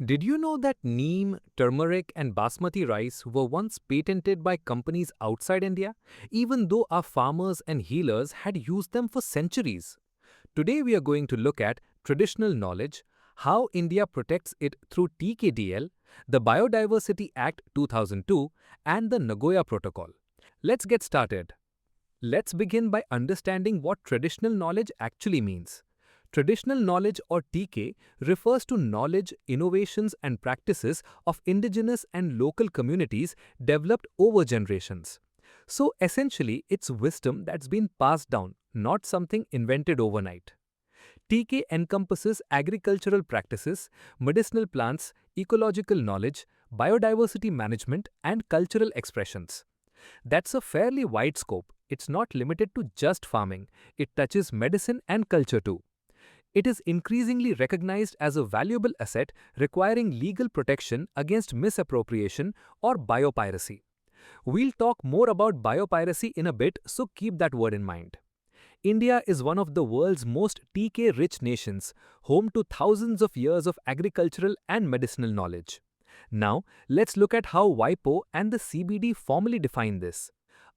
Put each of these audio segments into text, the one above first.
Did you know that Neem, turmeric, and Basmati rice were once patented by companies outside India, even though our farmers and healers had used them for centuries? Today we are going to look at traditional knowledge, how India protects it through TKDL, the Biodiversity Act 2002, and the Nagoya Protocol. Let's get started. Let's begin by understanding what traditional knowledge actually means. Traditional knowledge or TK refers to knowledge, innovations and practices of indigenous and local communities developed over generations. So essentially, it's wisdom that's been passed down, not something invented overnight. TK encompasses agricultural practices, medicinal plants, ecological knowledge, biodiversity management, and cultural expressions. That's a fairly wide scope. It's not limited to just farming, it touches medicine and culture too. It is increasingly recognized as a valuable asset requiring legal protection against misappropriation or biopiracy. We'll talk more about biopiracy in a bit, so keep that word in mind. India is one of the world's most TK-rich nations, home to thousands of years of agricultural and medicinal knowledge. Now, let's look at how WIPO and the CBD formally define this.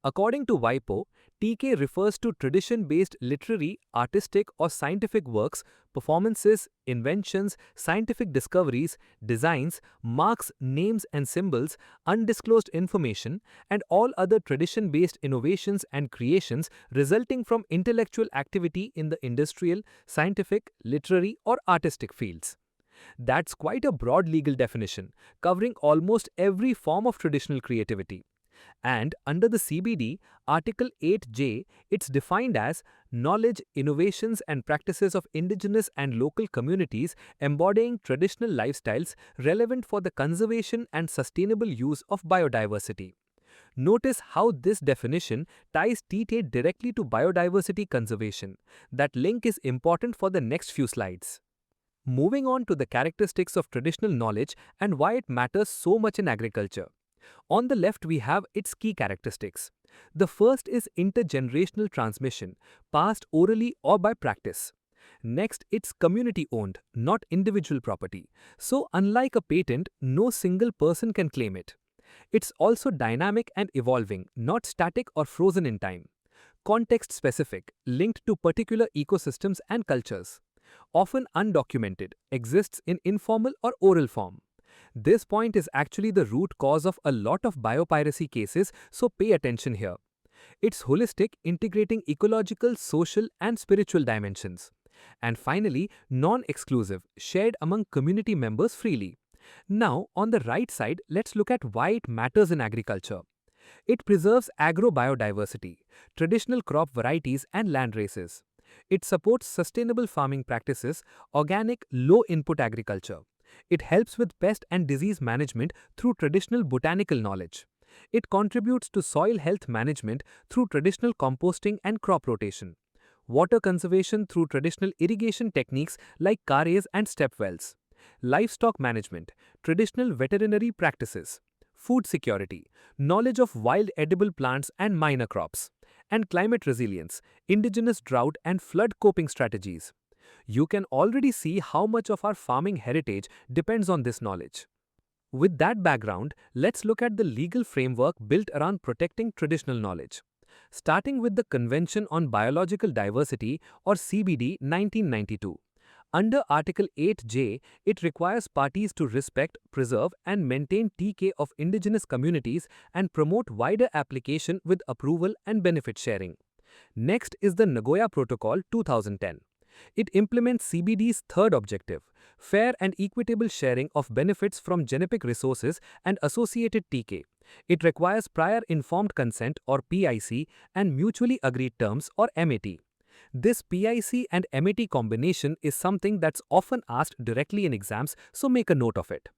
According to WIPO, TK refers to tradition-based literary, artistic or scientific works, performances, inventions, scientific discoveries, designs, marks, names and symbols, undisclosed information, and all other tradition-based innovations and creations resulting from intellectual activity in the industrial, scientific, literary or artistic fields. That's quite a broad legal definition, covering almost every form of traditional creativity. And under the CBD, Article 8J, it's defined as knowledge, innovations and practices of indigenous and local communities embodying traditional lifestyles relevant for the conservation and sustainable use of biodiversity. Notice how this definition ties TK directly to biodiversity conservation. That link is important for the next few slides. Moving on to the characteristics of traditional knowledge and why it matters so much in agriculture. On the left, we have its key characteristics. The first is intergenerational transmission, passed orally or by practice. Next, it's community-owned, not individual property. So, unlike a patent, no single person can claim it. It's also dynamic and evolving, not static or frozen in time. Context-specific, linked to particular ecosystems and cultures. Often undocumented, exists in informal or oral form. This point is actually the root cause of a lot of biopiracy cases, so pay attention here. It's holistic, integrating ecological, social, and spiritual dimensions. And finally, non-exclusive, shared among community members freely. Now, on the right side, let's look at why it matters in agriculture. It preserves agrobiodiversity, traditional crop varieties, and land races. It supports sustainable farming practices, organic, low-input agriculture. It helps with pest and disease management through traditional botanical knowledge. It contributes to soil health management through traditional composting and crop rotation. Water conservation through traditional irrigation techniques like carres and step wells. Livestock management, traditional veterinary practices. Food security, knowledge of wild edible plants and minor crops. And climate resilience, indigenous drought and flood coping strategies. You can already see how much of our farming heritage depends on this knowledge. With that background, let's look at the legal framework built around protecting traditional knowledge. Starting with the Convention on Biological Diversity or CBD 1992. Under Article 8J, it requires parties to respect, preserve and maintain TK of indigenous communities and promote wider application with approval and benefit sharing. Next is the Nagoya Protocol 2010. It implements CBD's third objective, fair and equitable sharing of benefits from genetic resources and associated TK. It requires prior informed consent or PIC and mutually agreed terms or MAT. This PIC and MAT combination is something that's often asked directly in exams, so make a note of it.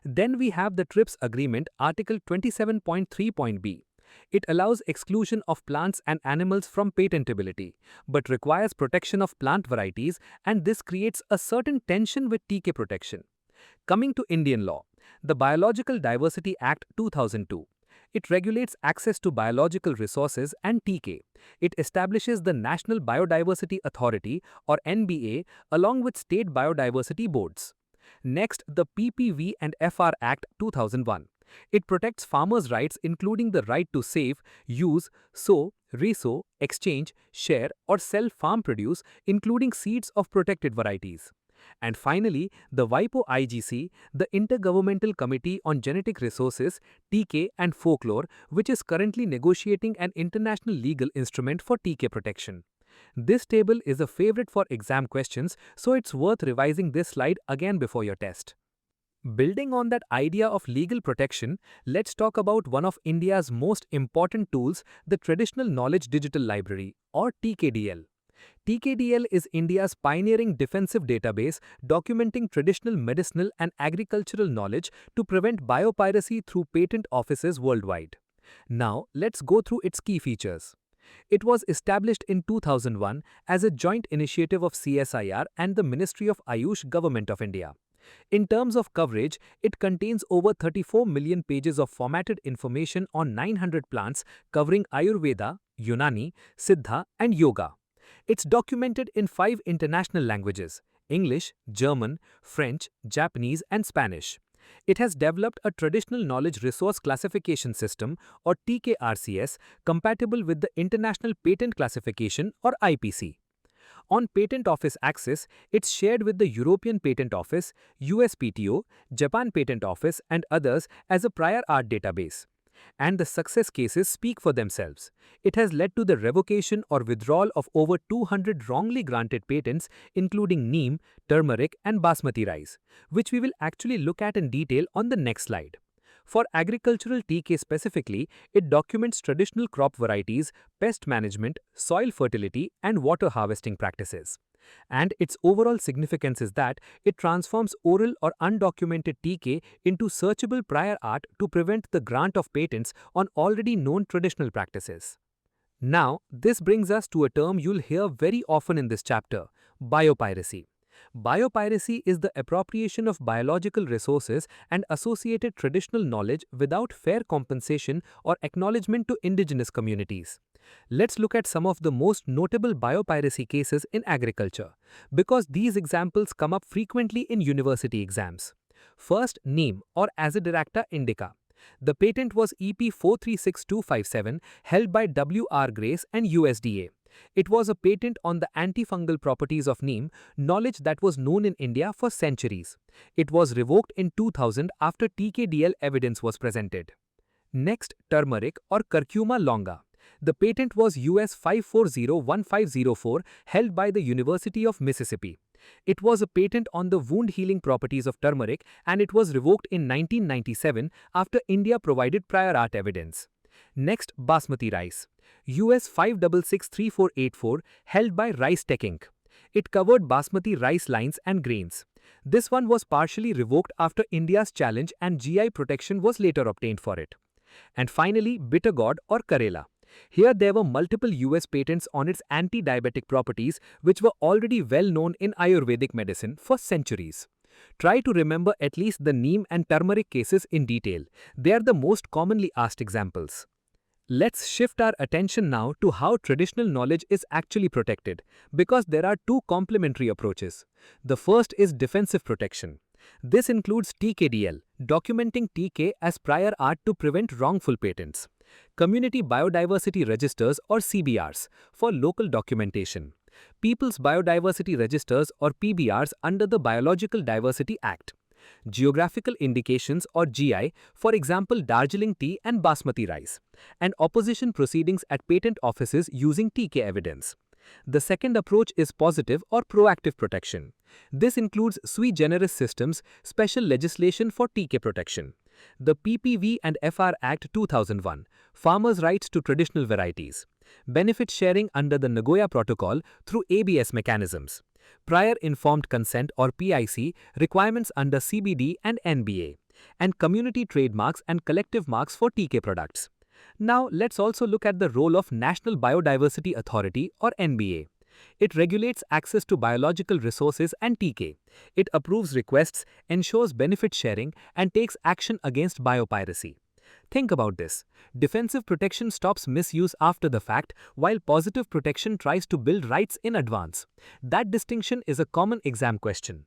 Then we have the TRIPS Agreement, Article 27.3.b. It allows exclusion of plants and animals from patentability, but requires protection of plant varieties, and this creates a certain tension with TK protection. Coming to Indian law, the Biological Diversity Act 2002. It regulates access to biological resources and TK. It establishes the National Biodiversity Authority or NBA along with state biodiversity boards. Next, the PPV and FR Act 2001. It protects farmers' rights including the right to save, use, sow, resow, exchange, share or sell farm produce including seeds of protected varieties. And finally, the WIPO IGC, the Intergovernmental Committee on Genetic Resources, TK and Folklore, which is currently negotiating an international legal instrument for TK protection. This table is a favorite for exam questions, so it's worth revising this slide again before your test. Building on that idea of legal protection, let's talk about one of India's most important tools, the Traditional Knowledge Digital Library, or TKDL. TKDL is India's pioneering defensive database documenting traditional medicinal and agricultural knowledge to prevent biopiracy through patent offices worldwide. Now, let's go through its key features. It was established in 2001 as a joint initiative of CSIR and the Ministry of Ayush Government of India. In terms of coverage, it contains over 34 million pages of formatted information on 900 plants covering Ayurveda, Unani, Siddha, and Yoga. It's documented in 5 international languages: English, German, French, Japanese, and Spanish. It has developed a Traditional Knowledge Resource Classification System, or TKRCS, compatible with the International Patent Classification, or IPC. On Patent Office access, it's shared with the European Patent Office, USPTO, Japan Patent Office, and others as a prior art database. And the success cases speak for themselves. It has led to the revocation or withdrawal of over 200 wrongly granted patents, including Neem, Turmeric, and Basmati Rice, which we will actually look at in detail on the next slide. For agricultural TK specifically, it documents traditional crop varieties, pest management, soil fertility, and water harvesting practices. And its overall significance is that it transforms oral or undocumented TK into searchable prior art to prevent the grant of patents on already known traditional practices. Now, this brings us to a term you'll hear very often in this chapter: biopiracy. Biopiracy is the appropriation of biological resources and associated traditional knowledge without fair compensation or acknowledgement to indigenous communities. Let's look at some of the most notable biopiracy cases in agriculture, because these examples come up frequently in university exams. First, Neem, or Azadirachta indica. The patent was EP 436257, held by W.R. Grace and USDA. It was a patent on the antifungal properties of neem, knowledge that was known in India for centuries. It was revoked in 2000 after TKDL evidence was presented. Next, turmeric, or curcuma longa. The patent was US 5401504, held by the University of Mississippi. It was a patent on the wound healing properties of turmeric, and it was revoked in 1997 after India provided prior art evidence. Next, Basmati Rice. US 5663484, held by Rice Tech Inc. It covered Basmati rice lines and grains. This one was partially revoked after India's challenge and GI protection was later obtained for it. And finally, Bitter Gourd, or Karela. Here there were multiple US patents on its anti-diabetic properties, which were already well known in Ayurvedic medicine for centuries. Try to remember at least the neem and turmeric cases in detail. They are the most commonly asked examples. Let's shift our attention now to how traditional knowledge is actually protected, because there are two complementary approaches. The first is defensive protection. This includes TKDL, documenting TK as prior art to prevent wrongful patents. Community Biodiversity Registers, or CBRs, for local documentation. People's Biodiversity Registers, or PBRs, under the Biological Diversity Act. Geographical indications, or GI, for example Darjeeling tea and Basmati rice, and opposition proceedings at patent offices using TK evidence. The second approach is positive or proactive protection. This includes sui generis systems, special legislation for TK protection. The PPV and FR Act 2001, Farmers' Rights to Traditional Varieties. Benefit sharing under the Nagoya Protocol through ABS mechanisms. Prior informed consent, or PIC, requirements under CBD and NBA, and community trademarks and collective marks for TK products. Now, let's also look at the role of National Biodiversity Authority, or NBA. It regulates access to biological resources and TK. It approves requests, ensures benefit sharing, and takes action against biopiracy. Think about this. Defensive protection stops misuse after the fact, while positive protection tries to build rights in advance. That distinction is a common exam question.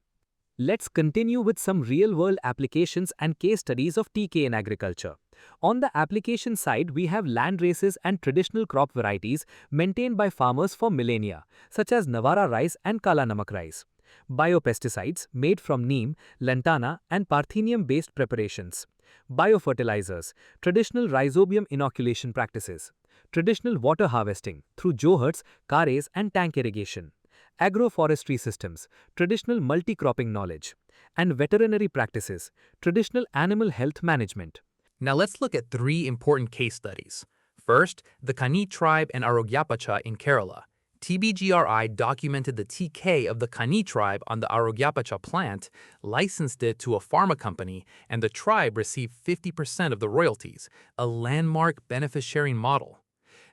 Let's continue with some real-world applications and case studies of TK in agriculture. On the application side, we have land races and traditional crop varieties maintained by farmers for millennia, such as Navara rice and Kala Namak rice. Biopesticides made from Neem, lantana, and Parthenium-based preparations. Biofertilizers, traditional rhizobium inoculation practices. Traditional water harvesting through johars, kares, and tank irrigation. Agroforestry systems, traditional multi-cropping knowledge. And veterinary practices, traditional animal health management. Now let's look at three important case studies. First, the Kani tribe and Arogyapacha in Kerala. TBGRI documented the TK of the Kani tribe on the Arogyapacha plant, licensed it to a pharma company, and the tribe received 50% of the royalties, a landmark benefit-sharing model.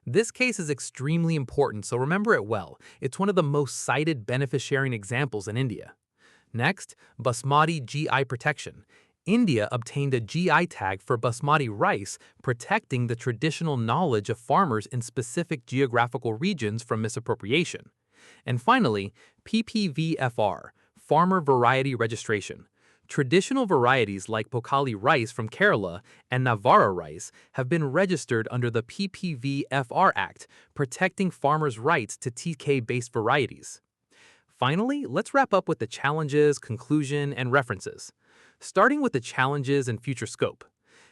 This case is extremely important, so remember it well. It's one of the most cited benefit-sharing examples in India. Next, Basmati GI protection. India obtained a GI tag for Basmati rice, protecting the traditional knowledge of farmers in specific geographical regions from misappropriation. And finally, PPV FR, Farmer Variety Registration. Traditional varieties like Pokali rice from Kerala and Navara rice have been registered under the PPV FR Act, protecting farmers' rights to TK-based varieties. Finally, let's wrap up with the challenges, conclusion, and references. Starting with the challenges and future scope.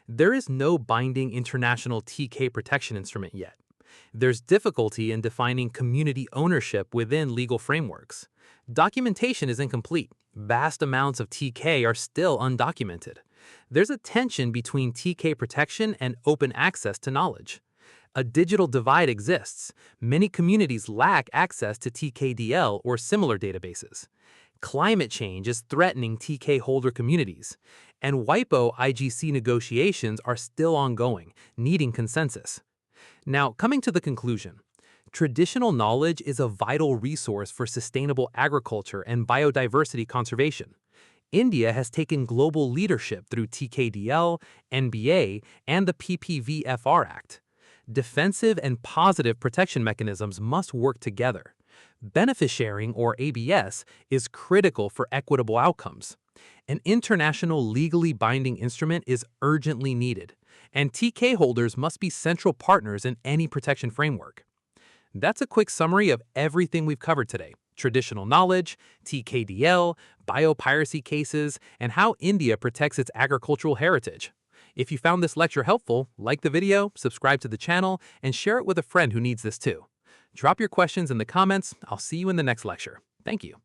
There is no binding international TK protection instrument yet. There's difficulty in defining community ownership within legal frameworks. Documentation is incomplete. Vast amounts of TK are still undocumented. There's a tension between TK protection and open access to knowledge. A digital divide exists. Many communities lack access to TKDL or similar databases. Climate change is threatening TK holder communities, and WIPO IGC negotiations are still ongoing, needing consensus. Now, coming to the conclusion, traditional knowledge is a vital resource for sustainable agriculture and biodiversity conservation. India has taken global leadership through TKDL, NBA, and the PPV FR Act. Defensive and positive protection mechanisms must work together. Benefit sharing, or ABS, is critical for equitable outcomes. An international legally binding instrument is urgently needed, and TK holders must be central partners in any protection framework. That's a quick summary of everything we've covered today: traditional knowledge, TKDL, biopiracy cases, and how India protects its agricultural heritage. If you found this lecture helpful, like the video, subscribe to the channel, and share it with a friend who needs this too. Drop your questions in the comments. I'll see you in the next lecture. Thank you.